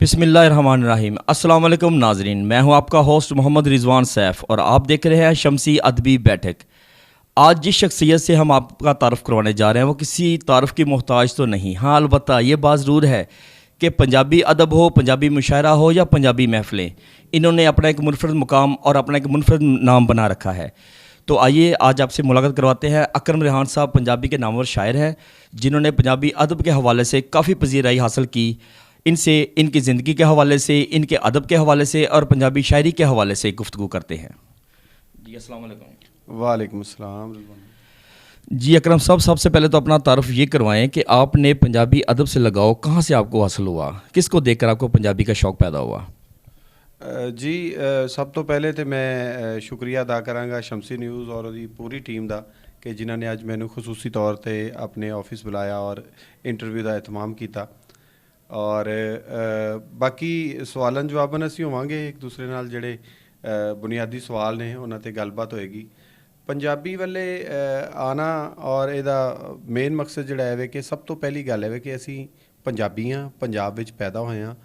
बिस्मिल्लाहिर्रहमानिर्रहीम। अस्सलाम वालेकुम नाजरीन, मैं हूं आपका होस्ट मोहम्मद रिजवान सैफ़ और आप देख रहे हैं शमसी अदबी बैठक। आज जिस शख्सियत से हम आपका तारफ़ करवाने जा रहे हैं वो किसी तारफ़ की मोहताज तो नहीं। हाँ, अलबत्ता ये बात ज़रूर है कि पंजाबी अदब हो, पंजाबी मुशायरा हो या पंजाबी महफ़िलें, इन्होंने अपना एक मुनफरद मुकाम और अपना एक मुनफरद नाम बना रखा है। तो आइए आज आपसे मुलाकात करवाते हैं। अकरम रेहान साहब पंजाबी के नामवर शायर हैं जिन्होंने पंजाबी अदब के हवाले से काफ़ी पजीराई हासिल की। इनसे इनकी ज़िंदगी के हवाले से, इनके अदब के हवाले से और पंजाबी शायरी के हवाले से गुफ्तगू करते हैं। जी अस्सलाम वालेकुम। वालेकुम अस्सलाम। जी अकरम साहब, सबसे पहले तो अपना तारुफ ये करवाएं कि आपने पंजाबी अदब से लगाव कहाँ से आपको हासिल हुआ, किसको देखकर आपको पंजाबी का शौक़ पैदा हुआ? जी सब तो पहले तो मैं शुक्रिया अदा करांगा शमसी न्यूज़ और उसकी पूरी टीम का कि जिन्होंने अज मैनू खसूसी तौर पर अपने ऑफिस बुलाया और इंटरव्यू का एहतमाम किया। और बाकी सवालों जवाबन असी होवांगे एक दूसरे नाल जिहड़े बुनियादी सवाल ने उन्हां ते गलबात होएगी। पंजाबी वाले आना और इहदा मेन मकसद जिहड़ा है कि सब तो पहली गल है कि असी पंजाबी हाँ, पंजाब विच पैदा होए हाँ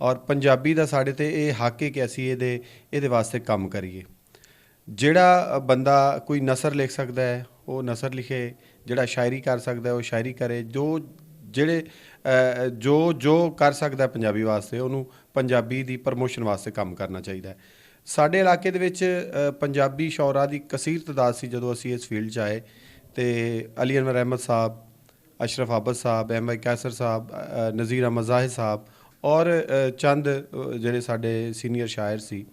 और पंजाबी दा साडे ते इह हक है कि असी इहदे वास्ते काम करिए। जिहड़ा बंदा कोई नसर लिख सकदा है वो नसर लिखे, जिहड़ा शायरी कर सकदा है वो शायरी करे, जो कर सकदा पंजाबी वास्ते उन्होंने पंजाबी दी प्रमोशन वास्ते काम करना चाहिए। साडे इलाके दे विच पंजाबी शौरा दी कसीर तादाद सी जदों असी इस फील्ड च आए तो अली अनवर अहमद साहब, अशरफ आबद साहब, एम आई कैसर साहब, नज़ीर अहमद जाहिद साहब और चंद जिहड़े साडे सीनियर शायर सी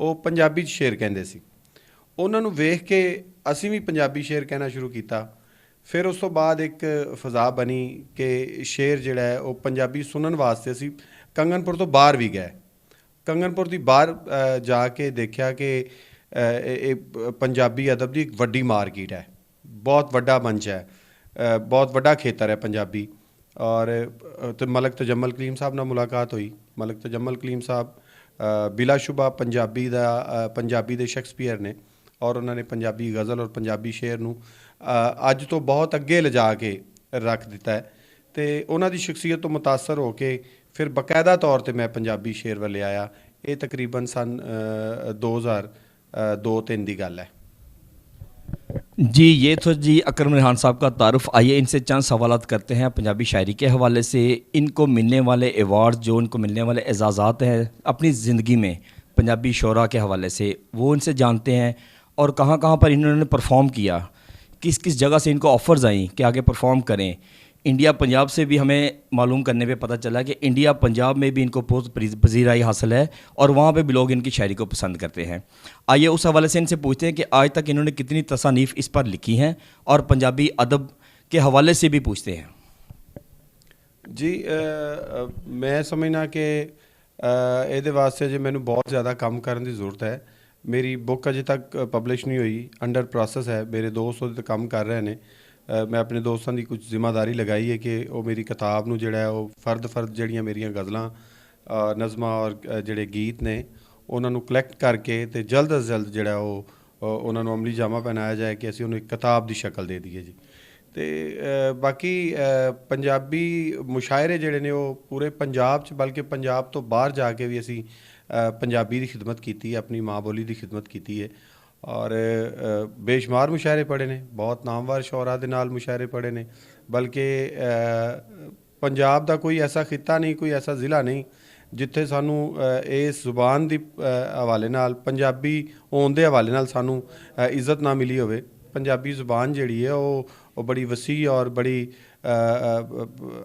वो पंजाबी शेर कहंदे सी। उन्हां नूं वेख के असी भी पंजाबी शेर कहना शुरू किया। फिर उस तो बाद एक फिजा बनी कि शेर जिहड़ा है वो पंजाबी सुनन वास्ते असी कंगनपुर तो बाहर भी गए। कंगनपुर की बाहर जाके देखा कि पंजाबी अदब की एक वड्डी मार्केट है, बहुत वड्डा मंच है, बहुत वड्डा खेतर है पंजाबी। और तो मलक तजम्मल कलीम साहब नाल मुलाकात हुई। मलक तजम्मल कलीम साहब बिलाशुबा पंजाबी दे शेक्सपीयर ने और उन्होंने पंजाबी गज़ल और पंजाबी शेर नूं अज तो बहुत अगे लिजा के रख दिता है। तो उन्हों की शख्सियत तो मुतासर हो के फिर बकायदा तौर पर मैं पंजाबी शेर वाले आया। ये तकरीबन सन 2002-03 की गल है। जी ये तो जी अकरम रेहान साहब का तारुफ। आइए इनसे चंद सवालात करते हैं पंजाबी शायरी के हवाले से, इनको मिलने वाले एवार्ड, जो इनको मिलने वाले एजाज़ात हैं अपनी ज़िंदगी में पंजाबी शोरा के हवाले से, वो इनसे जानते हैं और कहाँ कहाँ पर इन्होंने परफॉर्म किया, किस किस जगह से इनको ऑफ़र्स आई कि आगे परफॉर्म करें। इंडिया पंजाब से भी हमें मालूम करने पे पता चला कि इंडिया पंजाब में भी इनको बहुत पजीराई हासिल है और वहाँ पे भी लोग इनकी शायरी को पसंद करते हैं। आइए उस हवाले से इनसे पूछते हैं कि आज तक इन्होंने कितनी तसानीफ़ इस पर लिखी हैं और पंजाबी अदब के हवाले से भी पूछते हैं। जी मैं समझना कि ये वास्ते जो मैंने बहुत ज़्यादा काम करने की ज़रूरत है। मेरी बुक अजे तक पब्लिश नहीं हुई, अंडर प्रोसैस है। मेरे दोस्त वो काम कर रहे हैं। मैं अपने दोस्तों की कुछ जिम्मेदारी लगाई है कि वो मेरी किताब नूं जिहड़ा है वो फर्द जिहड़ियां मेरियां गज़लां, नज़मां और जिहड़े गीत ने उन्हां नूं कलैक्ट करके तो जल्द अज जल्द जिहड़ा वो उन्हां नूं अमली जामा पहनाया जाए कि असीं उन्हें किताब की शक्ल दे दईए जी। तो बाकी पंजाबी मुशायरे जिहड़े ने वो पूरे पंजाब च बल्कि पंजाब तो बाहर जाके भी असीं पंजाबी की खिदमत की है, अपनी माँ बोली की खिदमत की है और बेशुमार मुशायरे पढ़े ने, बहुत नामवर शौरा दे नाल मुशायरे पढ़े ने। बल्कि पंजाब का कोई ऐसा खिता नहीं, कोई ऐसा ज़िला नहीं जिथे सानू इस जुबान की हवाले नाल, पंजाबी होने के हवाले नाल सानू इज़्ज़त ना मिली होवे। पंजाबी जुबान जिहड़ी है वो बड़ी वसी और बड़ी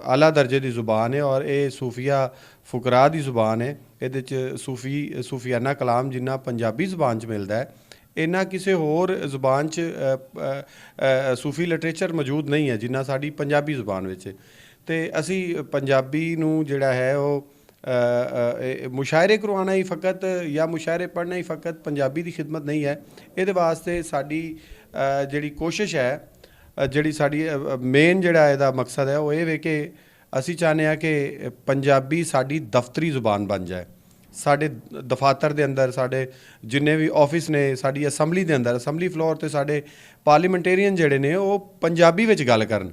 आला दर्जे की जुबान है और ये सूफिया फुकरा की जुबान है। ये सूफियाना कलाम जिन्ना पंजाबी जुबान च मिलता है इन्ना किसी होर जुबान च सूफी लिटरेचर मौजूद नहीं है जिन्ना साड़ी पंजाबी जुबान विच। ते असी पंजाबी नूं जिहड़ा है वो मुशायरे करवाना ही फ़कत या मुशायरे पढ़ना ही फ़कत पंजाबी की खिदमत नहीं है। ये वास्ते साड़ी जिहड़ी कोशिश है, जिहड़ी साड़ी मेन जिहड़ा इहदा मकसद है वो ये कि असी चाहते हैं कि पंजाबी साड़ी दफ्तरी जुबान बन जाए। साढ़े दफातर के अंदर साढ़े जिन्ने भी ऑफिस ने, साड़ी असैम्बली के अंदर, असैम्बली फ्लोर पर साढ़े पार्लीमेंटेरियन जिहड़े ने वो पंजाबी विच गल करन।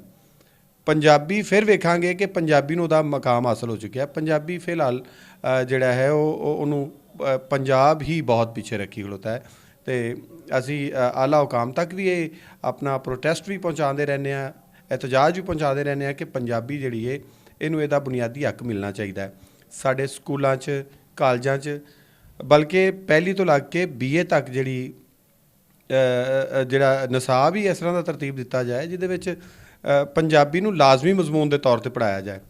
ਪੰਜਾਬੀ ਫਿਰ ਵੇਖਾਂਗੇ ਕਿ ਪੰਜਾਬੀ ਨੂੰ ਉਹਦਾ ਮਕਾਮ ਹਾਸਲ ਹੋ ਚੁੱਕਿਆ। ਪੰਜਾਬੀ ਫਿਲਹਾਲ ਜਿਹੜਾ ਹੈ ਉਹਨੂੰ ਪੰਜਾਬ ਹੀ ਬਹੁਤ ਪਿੱਛੇ ਰੱਖੀ ਖਲੋਤਾ ਹੈ ਤੇ ਅਸੀਂ ਆਲਾ ਹੁਕਾਮ ਤੱਕ ਵੀ ਇਹ ਆਪਣਾ ਪ੍ਰੋਟੈਸਟ ਵੀ ਪਹੁੰਚਾਉਂਦੇ ਰਹਿੰਦੇ ਹਾਂ, एहतजाज भी पहुँचाते रहने कि पंजाबी जिहड़ी है इनू इहदा बुनियादी हक मिलना चाहिए साडे स्कूलों च कालजां च, बल्कि पहली तो लग के BA तक जिहड़ी जिहड़ा निसाब ही इस तरह का तरतीब दिता जाए जिहदे विच पंजाबी नू लाजमी मजमून के तौर पर पढ़ाया जाए।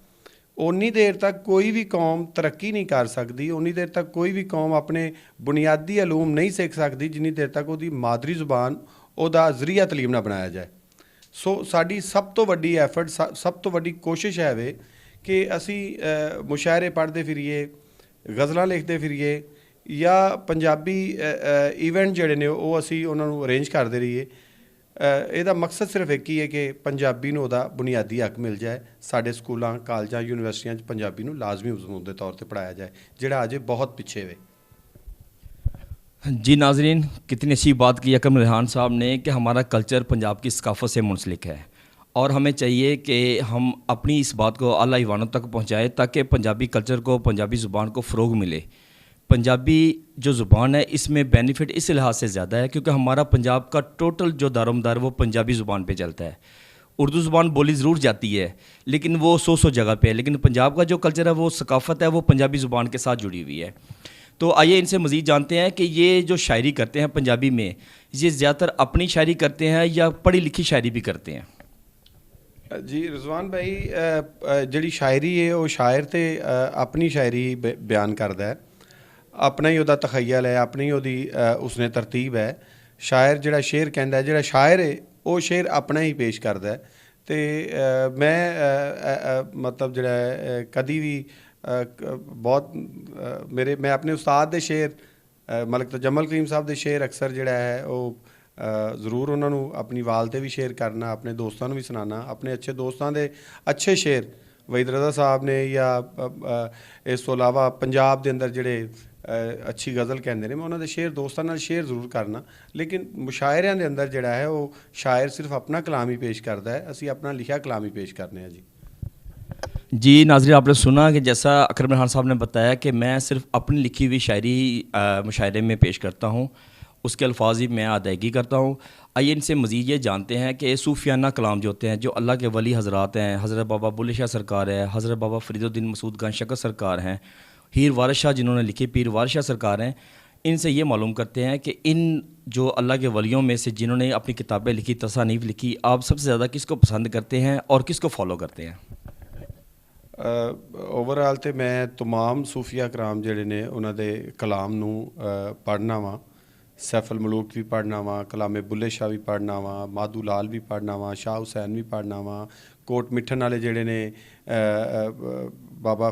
उन्नी देर तक कोई भी कौम तरक्की नहीं कर सकती, उन्नी देर तक कोई भी कौम अपने बुनियादी अलूम नहीं सीख सकती जिन्नी देर तक उसकी मादरी जुबान ਉਹਦਾ ਜ਼ਰੀਆ ਤਲੀਮ ਨਾ ਬਣਾਇਆ ਜਾਏ। ਸੋ ਸਾਡੀ ਸਭ ਤੋਂ ਵੱਡੀ ਐਫਰਟ, ਸਭ ਤੋਂ ਵੱਡੀ ਕੋਸ਼ਿਸ਼ ਹੈ ਵੇ ਕਿ ਅਸੀਂ ਮੁਸ਼ਾਇਰੇ ਪੜ੍ਹਦੇ ਫਿਰੀਏ, ਗਜ਼ਲਾਂ ਲਿਖਦੇ ਫਿਰੀਏ ਜਾਂ ਪੰਜਾਬੀ ਇਵੈਂਟ ਜਿਹੜੇ ਨੇ ਉਹ ਅਸੀਂ ਉਹਨਾਂ ਨੂੰ ਅਰੇਂਜ ਕਰਦੇ ਰਹੀਏ। ਇਹਦਾ ਮਕਸਦ ਸਿਰਫ ਇੱਕ ਹੀ ਹੈ ਕਿ ਪੰਜਾਬੀ ਨੂੰ ਉਹਦਾ ਬੁਨਿਆਦੀ ਹੱਕ ਮਿਲ ਜਾਏ। ਸਾਡੇ ਸਕੂਲਾਂ, ਕਾਲਜਾਂ, ਯੂਨੀਵਰਸਿਟੀਆਂ 'ਚ ਪੰਜਾਬੀ ਨੂੰ ਲਾਜ਼ਮੀ ਮਜ਼ਮੂਨ ਦੇ ਤੌਰ 'ਤੇ ਪੜ੍ਹਾਇਆ ਜਾਏ, ਜਿਹੜਾ ਅਜੇ ਬਹੁਤ ਪਿੱਛੇ ਵੇ। जी नाजरीन, कितनी अच्छी बात की अकरम रेहान साहब ने कि हमारा कल्चर पंजाब की सकाफ़त से मुंसलिक है और हमें चाहिए कि हम अपनी इस बात को आला ईवानों तक पहुँचाएँ ताकि पंजाबी कल्चर को, पंजाबी ज़ुबान को फ़रोग मिले। पंजाबी जो ज़ुबान है इसमें बेनिफिट इस लिहाज से ज़्यादा है क्योंकि हमारा पंजाब का टोटल जो दारोमदार वो पंजाबी ज़ुबान पे चलता है। उर्दू ज़ुबान बोली ज़रूर जाती है लेकिन वो सौ जगह पे है, लेकिन पंजाब का जो कल्चर है, वो सकाफ़त है, वो पंजाबी ज़ुबान के साथ जुड़ी हुई है। तो आइए इनसे मज़ीद जानते हैं कि ये जो शायरी करते हैं पंजाबी में, ये ज़्यादातर अपनी शायरी करते हैं या पढ़ी लिखी शायरी भी करते हैं? जी रिजवान भाई, जिहड़ी शायरी है वो शायर तो अपनी शायरी बयान करता है, अपना ही उहदा तखय्यल है, अपनी ही उहदी उसने तरतीब है। शायर जिहड़ा शेर कहता है, जिहड़ा शायर है वो शेर अपना ही पेश करता है। तो मैं मतलब जिहड़ा कदी भी बहुत मैं अपने उस्ताद दे शेर मलिक तजम्मल करीम साहब दे शेर अक्सर जिहड़ा है वो ज़रूर उन्होंने अपनी वाल ते भी शेयर करना, अपने दोस्तों भी सुनाना। अपने अच्छे दोस्तों के अच्छे शेर वहीद रज़ा साहब ने या इस तो इलावा पंजाब के अंदर जिहड़े अच्छी गज़ल कहते हैं, मैं उन्होंने शेर दोस्तों नाल शेयर जरूर करना, लेकिन मुशायरियां के अंदर जिहड़ा है वो शायर सिर्फ अपना कलाम ही पेश करता है, असी अपना लिखा कलाम ही पेश करने हैं। जी नाज़रीन, आपने सुना कि जैसा अकरम रेहान साहब ने बताया कि मैं सिर्फ अपनी लिखी हुई शायरी मुशायरे में पेश करता हूँ, उसके अल्फाज ही मैं अदायगी करता हूँ। आइए इनसे मज़ीद ये जानते हैं कि सूफियाना कलाम जो होते हैं, जो अल्लाह के वली हज़रात हैं, हज़रत बाबा बुल्ले शाह सरकार है, हज़रत बाबा फरीदुद्दीन मसूद गंज शकत सरकार हैं, हीर वारिस शाह जिन्होंने लिखी, पीर वारिस शाह सरकार हैं, इनसे ये मालूम करते हैं कि इन जो अल्लाह के वलियों में से जिन्होंने अपनी किताबें लिखी, तसानीफ़ लिखी, आप सबसे ज़्यादा किसको पसंद करते हैं और किसको फॉलो करते हैं? ओवरऑल तो मैं तमाम सूफिया कराम जिहड़े ने उन्हां दे कलाम नूं पढ़ना वा। सैफ अल मलूक भी पढ़ना वा, कलामे बुल्ले शाह भी पढ़ना वा, माधू लाल भी पढ़ना वा, शाह हुसैन भी पढ़ना वा, कोट मिठन वाले जिहड़े ने बाबा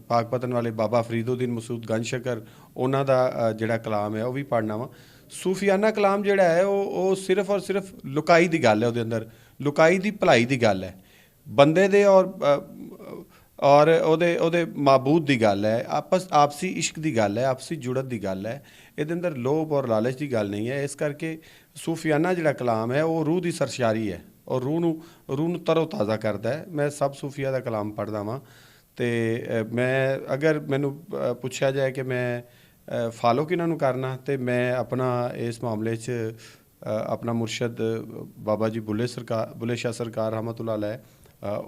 पाकपतन वाले बाबा फरीदुद्दीन मसूद गंज शकर उन्हां दा जिहड़ा कलाम है वह भी पढ़ना वा। सूफियाना कलाम जिहड़ा है वो सिर्फ और सिर्फ लुकाई दी गल है, उहदे अंदर लुकाई दी भलाई दी गल है, बंदे दे और ओदे माबूद दी गल है, आपसी इश्क दी गल है, आपसी जुड़त दी गल है। इहदे अंदर लोभ और लालच की गल नहीं है। इस करके सूफियाना जिहड़ा कलाम है वो रूह की सरशारी है और रूह नूं तरो ताज़ा करता है। मैं सब सूफिया का कलाम पढ़दा वां ते मैं अगर मैनू पुछया जाए कि मैं फॉलो किन्हां नूं करना, तो मैं अपना इस मामले च अपना मुर्शद बाबा जी बुल्ले शाह सरकार रहमतुल्लाह अलैह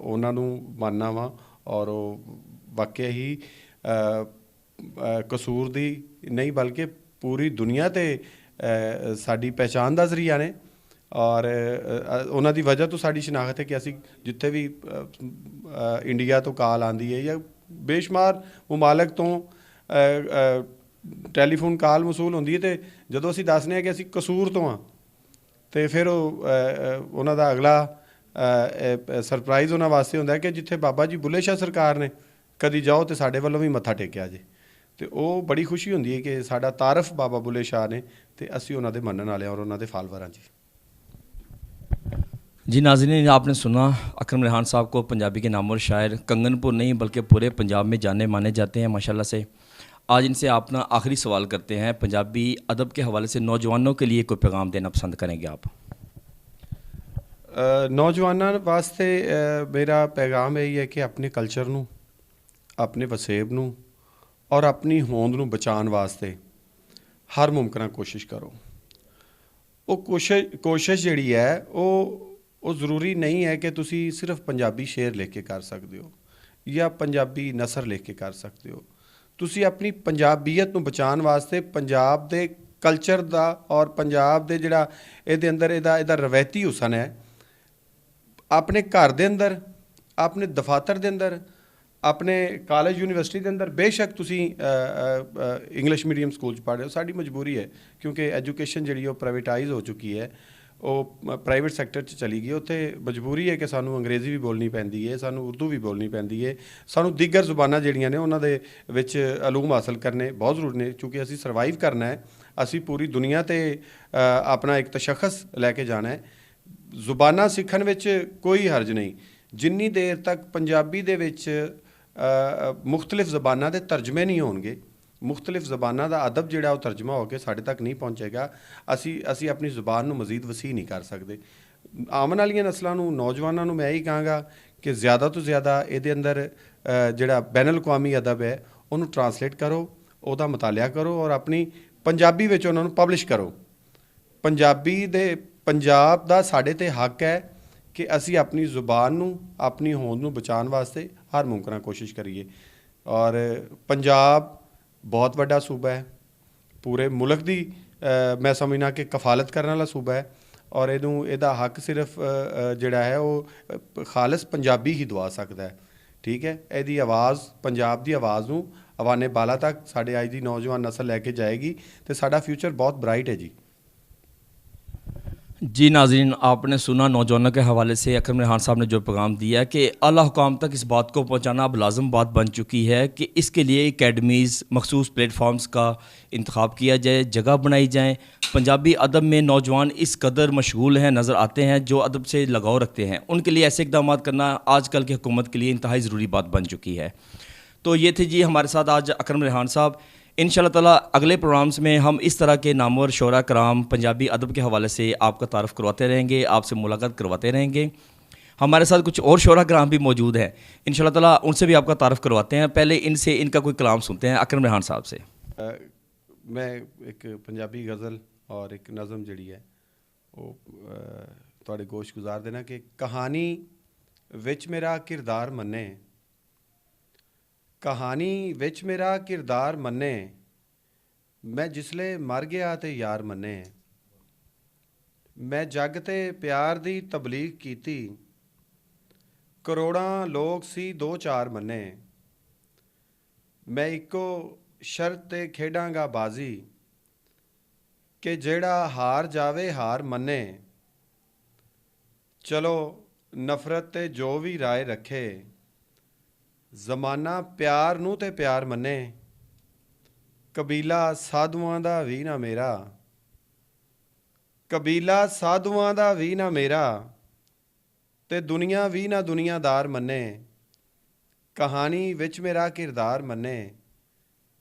उन्हां नूं मानना वा और वाकई ही कसूर दी नहीं बल्कि पूरी दुनिया ते साडी पहचान दा जरिया ने और उन्हां दी वजह तो साडी शनाख्त है कि असी जिथे भी इंडिया तो कॉल आंदी है या बेशुमार मुमालक तो टैलीफोन कॉल मसूल होंदी है, तो जदों असी दसने कि असी कसूर तो हाँ, तो फिर उन्हां दा अगला सरप्राइज़ उन्हां वास्ते हुंदा है कि जिथे बाबा जी बुल्ले शाह सरकार ने कदी जाओ तो साडे वल्लों भी मत्था टेकिया जे, तो वो बड़ी खुशी हुंदी है कि साडा तारफ बाबा बुल्ले शाह ने तो असी उन्हां दे मनण वाले और उन्हां दे फॉलोवर जी। जी नाज़रीन, आपने सुना अकरम रेहान साहब को पंजाबी के नामवर शायर कंगनपुर नहीं बल्कि पूरे पंजाब में जाने माने जाते हैं माशाल्लाह से। आज इनसे अपना आखिरी सवाल करते हैं, पंजाबी अदब के हवाले से नौजवानों के लिए कोई पैगाम देना पसंद करेंगे आप? ਨੌਜਵਾਨਾਂ ਵਾਸਤੇ ਮੇਰਾ ਪੈਗਾਮ ਇਹ ਹੈ ਕਿ ਆਪਣੇ ਕਲਚਰ ਨੂੰ, ਆਪਣੇ ਵਸੇਬ ਨੂੰ ਔਰ ਆਪਣੀ ਹੋਂਦ ਨੂੰ ਬਚਾਉਣ ਵਾਸਤੇ ਹਰ ਮੁਮਕਿਨ ਕੋਸ਼ਿਸ਼ ਕਰੋ। ਉਹ ਕੋਸ਼ਿਸ਼ ਜਿਹੜੀ ਹੈ ਉਹ ਜ਼ਰੂਰੀ ਨਹੀਂ ਹੈ ਕਿ ਤੁਸੀਂ ਸਿਰਫ ਪੰਜਾਬੀ ਸ਼ੇਰ ਲਿਖ ਕੇ ਕਰ ਸਕਦੇ ਹੋ ਜਾਂ ਪੰਜਾਬੀ ਨਸਰ ਲਿਖ ਕੇ ਕਰ ਸਕਦੇ ਹੋ। ਤੁਸੀਂ ਆਪਣੀ ਪੰਜਾਬੀਅਤ ਨੂੰ ਬਚਾਉਣ ਵਾਸਤੇ ਪੰਜਾਬ ਦੇ ਕਲਚਰ ਦਾ ਔਰ ਪੰਜਾਬ ਦੇ ਜਿਹੜਾ ਇਹਦੇ ਅੰਦਰ ਇਹਦਾ ਰਵਾਇਤੀ ਹੁਸਨ ਹੈ, ਆਪਣੇ ਘਰ ਦੇ ਅੰਦਰ, ਆਪਣੇ ਦਫ਼ਾਤਰ ਦੇ ਅੰਦਰ, ਆਪਣੇ ਕਾਲਜ ਯੂਨੀਵਰਸਿਟੀ ਦੇ ਅੰਦਰ ਬੇਸ਼ੱਕ ਤੁਸੀਂ ਇੰਗਲਿਸ਼ ਮੀਡੀਅਮ ਸਕੂਲ 'ਚ ਪੜ੍ਹ ਰਹੇ ਹੋ, ਸਾਡੀ ਮਜਬੂਰੀ ਹੈ ਕਿਉਂਕਿ ਐਜੂਕੇਸ਼ਨ ਜਿਹੜੀ ਉਹ ਪ੍ਰਾਈਵੇਟਾਈਜ਼ ਹੋ ਚੁੱਕੀ ਹੈ, ਉਹ ਪ੍ਰਾਈਵੇਟ ਸੈਕਟਰ 'ਚ ਚਲੀ ਗਈ। ਉੱਥੇ ਮਜਬੂਰੀ ਹੈ ਕਿ ਸਾਨੂੰ ਅੰਗਰੇਜ਼ੀ ਵੀ ਬੋਲਣੀ ਪੈਂਦੀ ਹੈ, ਸਾਨੂੰ ਉਰਦੂ ਵੀ ਬੋਲਣੀ ਪੈਂਦੀ ਹੈ, ਸਾਨੂੰ ਦੀਗਰ ਜ਼ੁਬਾਨਾਂ ਜਿਹੜੀਆਂ ਨੇ ਉਹਨਾਂ ਦੇ ਵਿੱਚ ਅਲੂਮ ਹਾਸਲ ਕਰਨੇ ਬਹੁਤ ਜ਼ਰੂਰੀ ਨੇ ਕਿਉਂਕਿ ਅਸੀਂ ਸਰਵਾਈਵ ਕਰਨਾ ਹੈ, ਅਸੀਂ ਪੂਰੀ ਦੁਨੀਆ 'ਤੇ ਆਪਣਾ ਇੱਕ ਤਸ਼ੱਖਸ ਲੈ ਕੇ ਜਾਣਾ ਹੈ। ਜ਼ੁਬਾਨਾਂ ਸਿੱਖਣ ਵਿੱਚ ਕੋਈ ਹਰਜ ਨਹੀਂ, ਜਿੰਨੀ ਦੇਰ ਤੱਕ ਪੰਜਾਬੀ ਦੇ ਵਿੱਚ ਮੁਖਤਲਿਫ ਜ਼ਬਾਨਾਂ ਦੇ ਤਰਜਮੇ ਨਹੀਂ ਹੋਣਗੇ, ਮੁਖਤਲਿਫ ਜ਼ਬਾਨਾਂ ਦਾ ਅਦਬ ਜਿਹੜਾ ਉਹ ਤਰਜਮਾ ਹੋ ਕੇ ਸਾਡੇ ਤੱਕ ਨਹੀਂ ਪਹੁੰਚੇਗਾ, ਅਸੀਂ ਆਪਣੀ ਜ਼ੁਬਾਨ ਨੂੰ ਮਜ਼ੀਦ ਵਸੀਹ ਨਹੀਂ ਕਰ ਸਕਦੇ। ਆਉਣ ਵਾਲੀਆਂ ਨਸਲਾਂ ਨੂੰ, ਨੌਜਵਾਨਾਂ ਨੂੰ ਮੈਂ ਇਹੀ ਕਹਾਂਗਾ ਕਿ ਜ਼ਿਆਦਾ ਤੋਂ ਜ਼ਿਆਦਾ ਇਹਦੇ ਅੰਦਰ ਜਿਹੜਾ ਬੈਨ ਅਲ-ਅਕਵਾਮੀ ਅਦਬ ਹੈ ਉਹਨੂੰ ਟਰਾਂਸਲੇਟ ਕਰੋ, ਉਹਦਾ ਮਤਾਲਿਆ ਕਰੋ ਔਰ ਆਪਣੀ ਪੰਜਾਬੀ ਵਿੱਚ ਉਹਨਾਂ ਨੂੰ ਪਬਲਿਸ਼ ਕਰੋ। ਪੰਜਾਬ ਦਾ ਸਾਡੇ 'ਤੇ ਹੱਕ ਹੈ ਕਿ ਅਸੀਂ ਆਪਣੀ ਜ਼ੁਬਾਨ ਨੂੰ, ਆਪਣੀ ਹੋਂਦ ਨੂੰ ਬਚਾਉਣ ਵਾਸਤੇ ਹਰ ਮੁਮਕਿਨ ਕੋਸ਼ਿਸ਼ ਕਰੀਏ। ਔਰ ਪੰਜਾਬ ਬਹੁਤ ਵੱਡਾ ਸੂਬਾ ਹੈ, ਪੂਰੇ ਮੁਲਕ ਦੀ ਮੈਂ ਸਮਝਣਾ ਕਿ ਕਫਾਲਤ ਕਰਨ ਵਾਲਾ ਸੂਬਾ ਹੈ ਔਰ ਇਹਦਾ ਹੱਕ ਸਿਰਫ ਜਿਹੜਾ ਹੈ ਉਹ ਖਾਲਸ ਪੰਜਾਬੀ ਹੀ ਦਵਾ ਸਕਦਾ ਹੈ। ਠੀਕ ਹੈ, ਇਹਦੀ ਆਵਾਜ਼, ਪੰਜਾਬ ਦੀ ਆਵਾਜ਼ ਨੂੰ ਅਵਾਨੇ ਬਾਲਾ ਤੱਕ ਸਾਡੇ ਅੱਜ ਦੀ ਨੌਜਵਾਨ ਨਸਲ ਲੈ ਕੇ ਜਾएगी तो साडा फ्यूचर बहुत ब्राइट है जी। जी नाज़रीन, आपने सुना नौजवानों के हवाले से अकरम रेहान साहब ने जो पैगाम दिया है कि आला हुकाम तक इस बात को पहुँचाना अब लाजम बात बन चुकी है कि इसके लिए एकेडमीज़, मखसूस प्लेटफॉर्म्स का इंतखाब किया जाए, जगह बनाई जाए। पंजाबी अदब में नौजवान इस कदर मशगूल हैं, नज़र आते हैं, जो अदब से लगाव रखते हैं, उनके लिए ऐसे इकदाम करना आजकल की हुकूमत के लिए इंतहाई ज़रूरी बात बन चुकी है। तो ये थे जी हमारे साथ आज अकरम रेहान साहब। इंशाल्लाह ताला अगले प्रोग्राम्स में हम इस तरह के नामवर शोरा कराम पंजाबी अदब के हवाले से आपका तारफ़ करवाते रहेंगे, आपसे मुलाकात करवाते रहेंगे। हमारे साथ कुछ और शोरा कराम भी मौजूद हैं, इंशाल्लाह ताला उनसे भी आपका तारफ़ करवाते हैं। पहले इनका कोई कलाम सुनते हैं अकरम रेहान साहब से। मैं एक पंजाबी गज़ल और एक नज़म जिहड़ी है वो तुहाडे गोश गुजार देना कि कहानी विच मेरा किरदार मन्ने, कहानी विच मेरा किरदार मन्ने, मैं जिसले मर गया ते यार मन्ने, मैं जग ते प्यार दी तबलीग कीती, करोड़ां लोग सी दो चार मन्ने, मैं इको शर्त ते खेडांगा बाजी कि जेड़ा हार जावे हार मन्ने, चलो नफरत ते जो भी राय रखे, ਜ਼ਮਾਨਾ ਪਿਆਰ ਨੂੰ ਤੇ ਪਿਆਰ ਮੰਨੇ, ਕਬੀਲਾ ਸਾਧੂਆਂ ਦਾ ਵੀ ਨਾ ਮੇਰਾ, ਕਬੀਲਾ ਸਾਧੂਆਂ ਦਾ ਵੀ ਨਾ ਮੇਰਾ, ਤੇ ਦੁਨੀਆ ਵੀ ਨਾ ਦੁਨੀਆਦਾਰ ਮੰਨੇ, ਕਹਾਣੀ ਵਿੱਚ ਮੇਰਾ ਕਿਰਦਾਰ ਮੰਨੇ,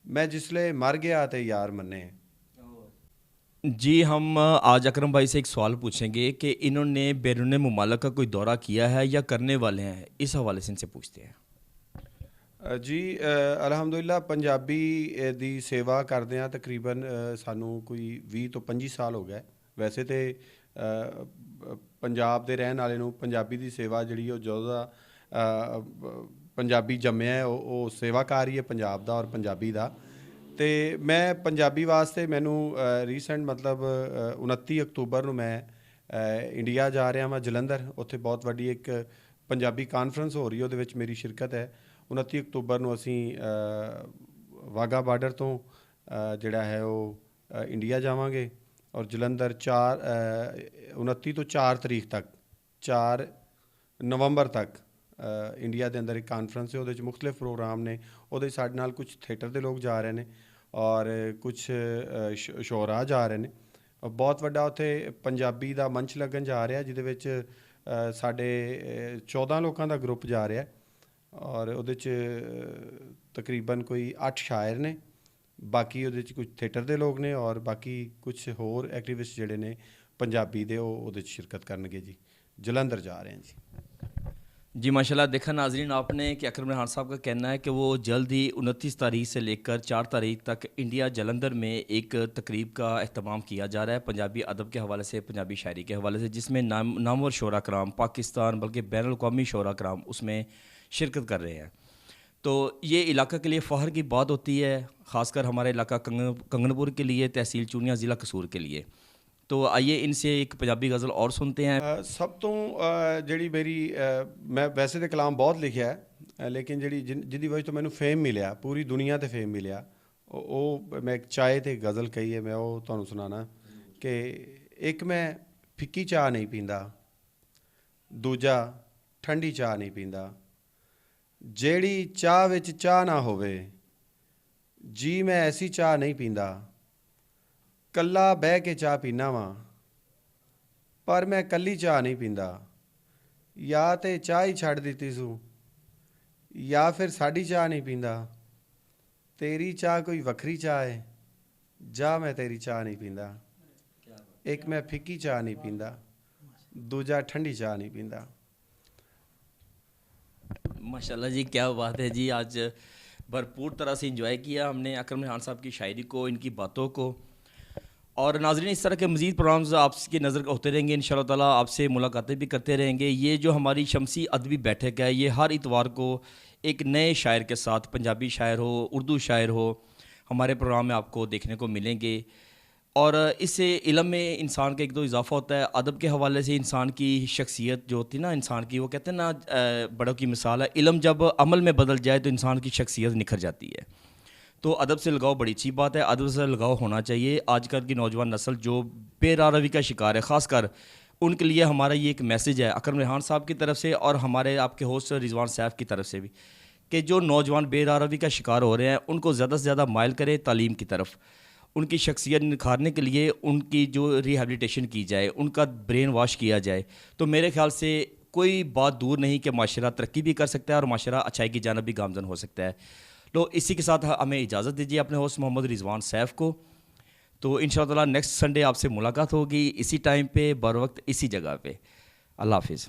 मैं जिसले मर गया ते यार मन्ने। जी, हम आज अकरम भाई से एक सवाल पूछेंगे कि इन्होंने बैरून मुमालिक का कोई दौरा किया है या करने वाले हैं, इस हवाले से इनसे पूछते हैं। जी अलहमदुलिल्लाह पंजाबी दी सेवा करदे आ तकरीबन सानू कोई 20 ਤੋਂ 25 ਸਾਲ ਹੋ ਗਏ। ਵੈਸੇ ਤੇ ਪੰਜਾਬ ਦੇ ਰਹਿਣ ਵਾਲੇ ਨੂੰ ਪੰਜਾਬੀ ਦੀ ਸੇਵਾ ਜਿਹੜੀ ਉਹ ਜਦੋਂ ਦਾ ਪੰਜਾਬੀ ਜੰਮਿਆ ਉਹ ਸੇਵਾਕਾਰ ਹੀ ਹੈ ਪੰਜਾਬ ਦਾ ਔਰ ਪੰਜਾਬੀ ਦਾ। ਤੇ ਮੈਂ ਪੰਜਾਬੀ ਵਾਸਤੇ ਮੈਨੂੰ ਰੀਸੈਂਟ ਮਤਲਬ 29 ਅਕਤੂਬਰ ਨੂੰ ਮੈਂ ਇੰਡੀਆ ਜਾ ਰਿਹਾ ਹਾਂ ਜਲੰਧਰ। ਉੱਥੇ ਬਹੁਤ ਵੱਡੀ ਇੱਕ ਪੰਜਾਬੀ ਕਾਨਫਰੰਸ ਹੋ ਰਹੀ ਹੈ, ਉਹਦੇ ਵਿੱਚ ਮੇਰੀ ਸ਼ਿਰਕਤ ਹੈ। 29 ਅਕਤੂਬਰ ਨੂੰ ਅਸੀਂ ਵਾਘਾ ਬਾਰਡਰ ਤੋਂ ਜਿਹੜਾ ਹੈ ਉਹ ਇੰਡੀਆ ਜਾਵਾਂਗੇ ਔਰ ਜਲੰਧਰ 29 ਤੋਂ 4 ਤਰੀਕ ਤੱਕ 4 ਨਵੰਬਰ ਤੱਕ ਇੰਡੀਆ ਦੇ ਅੰਦਰ ਇੱਕ ਕਾਨਫਰੰਸ ਹੈ, ਉਹਦੇ 'ਚ ਮੁਖਤਲਿਫ ਪ੍ਰੋਗਰਾਮ ਨੇ। ਉਹਦੇ ਸਾਡੇ ਨਾਲ ਕੁਝ ਥੀਏਟਰ ਦੇ ਲੋਕ ਜਾ ਰਹੇ ਨੇ ਔਰ ਕੁਝ ਸ਼ੋਰਾ ਜਾ ਰਹੇ ਨੇ। ਬਹੁਤ ਵੱਡਾ ਉੱਥੇ ਪੰਜਾਬੀ ਦਾ ਮੰਚ ਲੱਗਣ ਜਾ ਰਿਹਾ, ਜਿਹਦੇ ਵਿੱਚ ਸਾਡੇ 14 ਲੋਕਾਂ ਦਾ ਗਰੁੱਪ ਜਾ ਰਿਹਾ ਔਰ ਉਹਦੇ 'ਚ ਤਕਰੀਬਨ ਕੋਈ 8 ਸ਼ਾਇਰ ਨੇ, ਬਾਕੀ ਉਹਦੇ 'ਚ ਕੁਝ ਥੀਏਟਰ ਦੇ ਲੋਕ ਨੇ ਔਰ ਬਾਕੀ ਕੁਝ ਹੋਰ ਐਕਟੀਵਿਸਟ ਜਿਹੜੇ ਨੇ ਪੰਜਾਬੀ ਦੇ ਉਹ ਉਹਦੇ 'ਚ ਸ਼ਿਰਕਤ ਕਰਨਗੇ ਜੀ। जलंधर जा रहे हैं जी। जी माशाल्लाह, देखा नाजरीन आपने कि अकरम रेहान साहब का कहना है कि वो जल्द ही 29 तारीख से लेकर 4 तारीख तक इंडिया जलंधर में एक तकरीब का अहतमाम किया जा रहा है पंजाबी अदब के हवाले से, पंजाबी शायरी के हवाले से, जिसमें नामवर शोरा कराम पाकिस्तान बल्कि बैनुल अक़वामी शोरा कराम उसमें शिरकत कर रहे हैं। तो ये इलाका के लिए फ़ख्र की बात होती है, ख़ासकर हमारा इलाका कंगनपुर के लिए, तहसील चूनिया, ज़िला कसूर के लिए। तो आइए इनसे एक पंजाबी गज़ल और सुनते हैं। सब तो ਜਿਹੜੀ ਮੇਰੀ ਮੈਂ ਵੈਸੇ ਤਾਂ ਕਲਾਮ ਬਹੁਤ ਲਿਖਿਆ ਹੈ, ਲੇਕਿਨ ਜਿਹੜੀ ਜਿਹਦੀ ਵਜ੍ਹਾ ਤੋਂ ਮੈਨੂੰ ਫੇਮ ਮਿਲਿਆ, ਪੂਰੀ ਦੁਨੀਆ ਤੇ ਫੇਮ ਮਿਲਿਆ, ਉਹ ਮੈਂ ਇੱਕ ਚਾਏ ਤੇ ਗਜ਼ਲ ਕਹੀ ਹੈ, ਮੈਂ ਉਹ ਤੁਹਾਨੂੰ ਸੁਣਾਣਾ ਕਿ ਇੱਕ ਮੈਂ ਫਿੱਕੀ ਚਾਹ ਨਹੀਂ ਪੀਂਦਾ, ਦੂਜਾ ਠੰਡੀ ਚਾਹ ਨਹੀਂ ਪੀਂਦਾ, ਜਿਹੜੀ ਚਾਹ ਵਿੱਚ ਚਾਹ ਨਾ ਹੋਵੇ ਜੀ ਮੈਂ ਐਸੀ ਚਾਹ ਨਹੀਂ ਪੀਂਦਾ, ਕੱਲਾ ਬਹਿ ਕੇ ਚਾਹ ਪੀਨਾ ਵਾਂ ਪਰ ਮੈਂ ਕੱਲੀ ਚਾਹ ਨਹੀਂ ਪੀਂਦਾ, ਜਾਂ ਤੇ ਚਾਹ ਹੀ ਛੱਡ ਦਿੱਤੀ ਸੂ ਜਾਂ ਫਿਰ ਸਾਡੀ ਚਾਹ ਨਹੀਂ ਪੀਂਦਾ, ਤੇਰੀ ਚਾਹ ਕੋਈ ਵੱਖਰੀ ਚਾਹ ਹੈ ਜਾਂ ਮੈਂ ਤੇਰੀ ਚਾਹ ਨਹੀਂ ਪੀਂਦਾ, ਇੱਕ ਮੈਂ ਫਿੱਕੀ ਚਾਹ ਨਹੀਂ ਪੀਂਦਾ, ਦੂਜਾ ਠੰਡੀ ਚਾਹ नहीं पींदा। माशाल्लाह जी, क्या बात है जी। आज भरपूर तरह से इंजॉय किया हमने अकरम रेहान साहब की शायरी को, इनकी बातों को। और नाज़रीन, इस तरह के मज़ीद प्रोग्राम्स आपकी नज़र होते रहेंगे इंशाअल्लाह ताला, आपसे मुलाकातें भी करते रहेंगे। ये जो हमारी शमसी अदबी बैठक है, ये हर इतवार को एक नए शायर के साथ, पंजाबी शायर हो, उर्दू शायर हो, हमारे प्रोग्राम में आपको देखने को मिलेंगे। और इससे इल्म में इंसान का एक दो इजाफा होता है। अदब के हवाले से इंसान की शख्सियत जो होती है ना इंसान की, वो कहते हैं ना, बड़ों की मिसाल है, इल्म जब अमल में बदल जाए तो इंसान की शख्सियत निखर जाती है। तो अदब से लगाव बड़ी अच्छी बात है, अदब से लगाव होना चाहिए। आजकल की नौजवान नस्ल जो बेरारवी का शिकार है, ख़ासकर उनके लिए हमारा ये एक मैसेज है अकरम रेहान साहब की तरफ से और हमारे आपके होस्ट रिजवान सैफ की तरफ से भी, कि जो नौजवान बेरारवी का शिकार हो रहे हैं उनको ज़्यादा से ज़्यादा माइल करें तालीम की तरफ, उनकी शख्सियत निखारने के लिए उनकी जो रिहेबिलिटेशन की जाए, उनका ब्रेन वॉश किया जाए। तो मेरे ख्याल से कोई बात दूर नहीं कि माशरा तरक्की भी कर सकता है और माशरा अच्छाई की जानब भी गामजन हो सकता है। तो इसी के साथ हमें इजाज़त दीजिए अपने होस्ट मोहम्मद रिजवान सैफ को। तो इंशाअल्लाह नेक्स्ट संडे आपसे मुलाकात होगी इसी टाइम पे, बर वक्त, इसी जगह पे। अल्लाह हाफिज़।